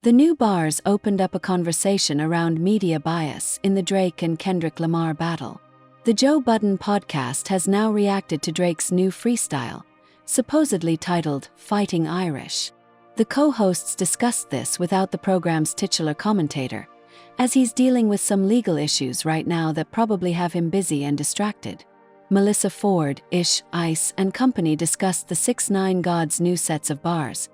The new bars opened up a conversation around media bias in the Drake and Kendrick Lamar battle. The Joe Budden podcast has now reacted to Drake's new freestyle, supposedly titled Fighting Irish. The co-hosts discussed this without the program's titular commentator, as he's dealing with some legal issues right now that probably have him busy and distracted. Melissa Ford, Ish, Ice, and company discussed the 6ix9ine God's new sets of bars,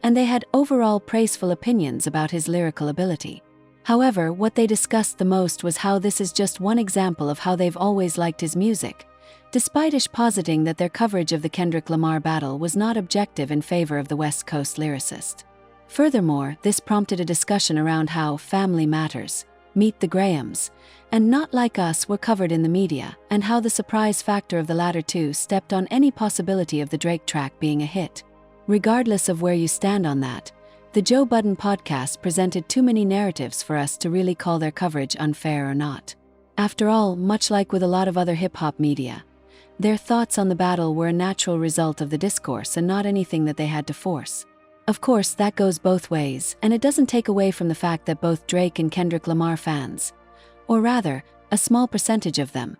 and they had overall praiseful opinions about his lyrical ability. However, what they discussed the most was how this is just one example of how they've always liked his music, despite Ish positing that their coverage of the Kendrick Lamar battle was not objective in favor of the West Coast lyricist. Furthermore, this prompted a discussion around how Family Matters, Meet the Grahams, and Not Like Us were covered in the media, and how the surprise factor of the latter two stepped on any possibility of the Drake track being a hit. Regardless of where you stand on that, the Joe Budden podcast presented too many narratives for us to really call their coverage unfair or not. After all, much like with a lot of other hip-hop media, their thoughts on the battle were a natural result of the discourse and not anything that they had to force. Of course, that goes both ways, and it doesn't take away from the fact that both Drake and Kendrick Lamar fans, or rather, a small percentage of them,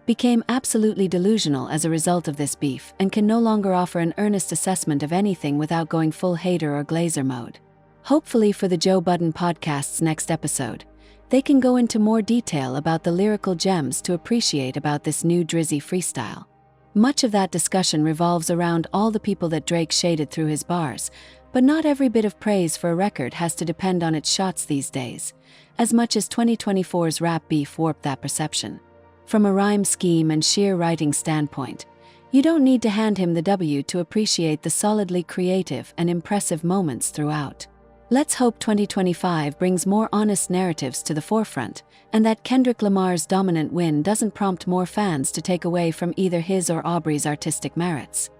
became absolutely delusional as a result of this beef and can no longer offer an earnest assessment of anything without going full hater or glazer mode. Hopefully for the Joe Budden podcast's next episode, they can go into more detail about the lyrical gems to appreciate about this new Drizzy freestyle. Much of that discussion revolves around all the people that Drake shaded through his bars, but not every bit of praise for a record has to depend on its shots these days, as much as 2024's rap beef warped that perception. From a rhyme scheme and sheer writing standpoint, you don't need to hand him the W to appreciate the solidly creative and impressive moments throughout. Let's hope 2025 brings more honest narratives to the forefront, and that Kendrick Lamar's dominant win doesn't prompt more fans to take away from either his or Aubrey's artistic merits.